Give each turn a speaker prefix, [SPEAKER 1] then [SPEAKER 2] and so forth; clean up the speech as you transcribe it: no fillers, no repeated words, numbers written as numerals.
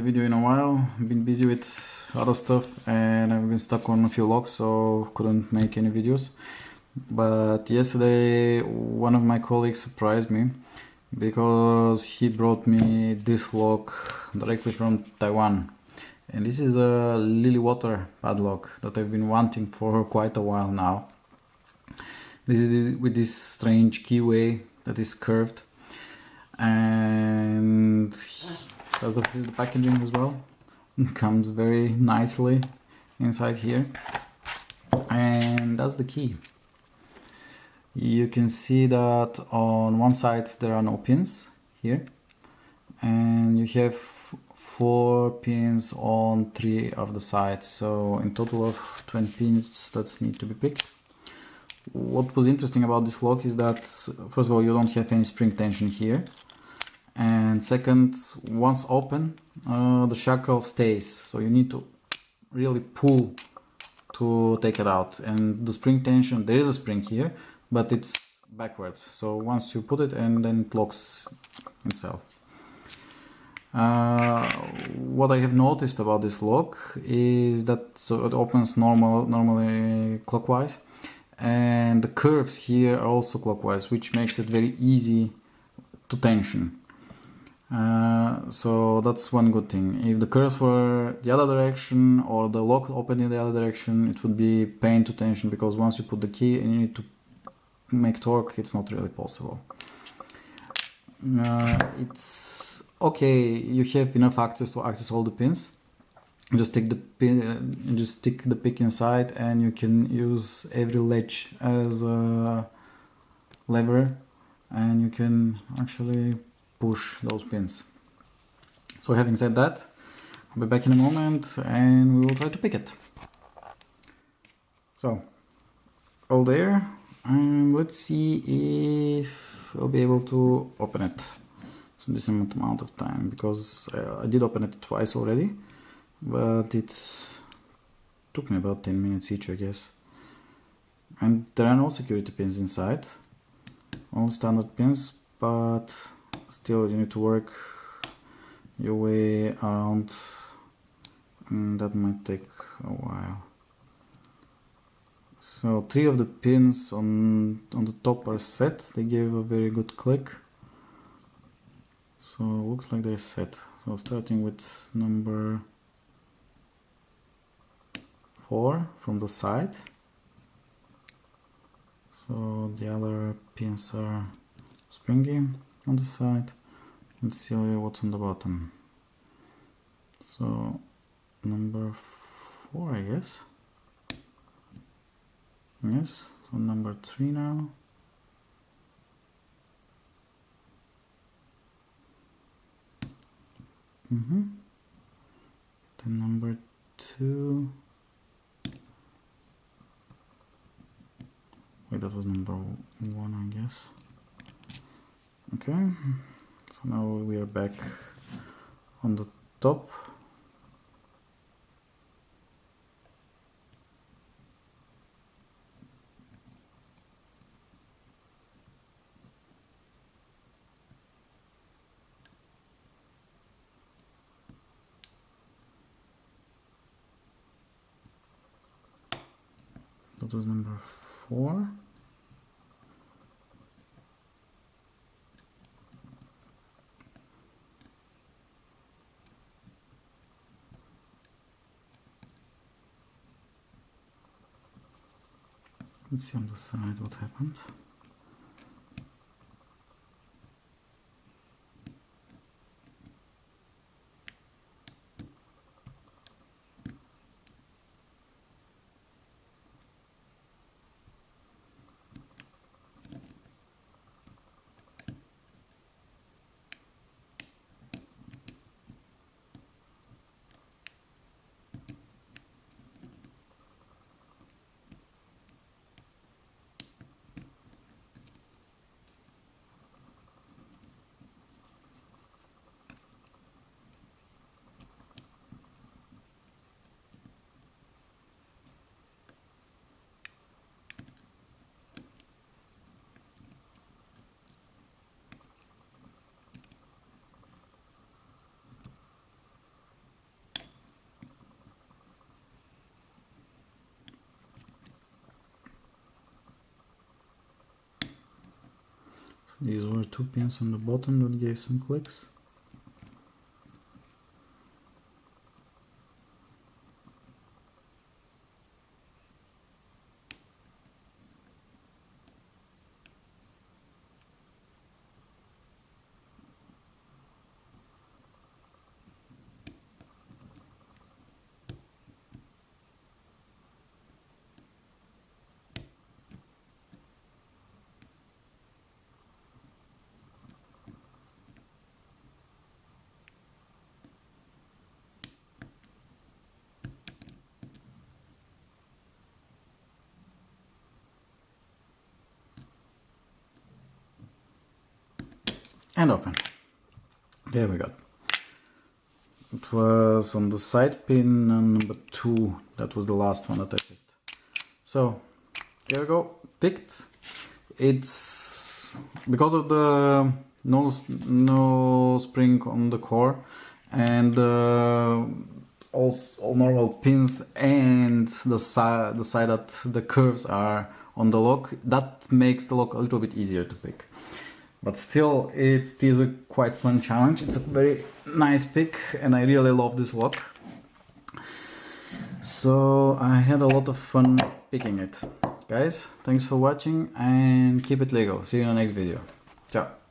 [SPEAKER 1] video in a while. I've been busy with other stuff and I've been stuck on a few locks, so couldn't make any videos. But yesterday one of my colleagues surprised me because he brought me this lock directly from Taiwan. And this is a lily water padlock that I've been wanting for quite a while now. This is with this strange keyway that is curved, and that's the packaging as well. It comes very nicely inside here, and that's the key. You can see that on one side there are no pins here, and you have 4 pins on 3 of the sides, so in total of 20 pins that need to be picked. What was interesting about this lock is that, first of all, you don't have any spring tension here, and second, once open, the shackle stays, so you need to really pull to take it out. And the spring tension, there is a spring here, but it's backwards, so once you put it, and then it locks itself. What I have noticed about this lock is that so it opens normally clockwise, and the curves here are also clockwise, which makes it very easy to tension. So that's one good thing. If the curves were the other direction, or the lock opened in the other direction, it would be pain to tension, because once you put the key and you need to make torque, it's not really possible. It's okay, you have enough access to access all the pins. Just take the pin, just stick the pick inside, and you can use every ledge as a lever, and you can actually push those pins. So having said that, I'll be back in a moment and we will try to pick it. So, all there, and let's see if I'll be able to open it. It's a decent amount of time, because I did open it twice already, but it took me about 10 minutes each, I guess. And there are no security pins inside, all standard pins, but still you need to work your way around, and that might take a while. So 3 of the pins on the top are set. They gave a very good click, so looks like they're set. So starting with number 4 from the side. So the other pins are springy on the side. Let's see what's on the bottom. So number 4, I guess. Yes, so number 3 now. Then number 2. Wait, that was number 1, I guess. Okay, so now we are back on the top. That was number 4. Let's see on the side what happened. These were 2 pins on the bottom that gave some clicks. And open. There we go. It was on the side pin number 2. That was the last one that I picked. So there we go. Picked. It's because of the no spring on the core and all normal pins and the side that the curves are on the lock. That makes the lock a little bit easier to pick. But still, it is a quite fun challenge. It's a very nice pick and I really love this lock. So I had a lot of fun picking it. Guys, thanks for watching and keep it legal. See you in the next video. Ciao.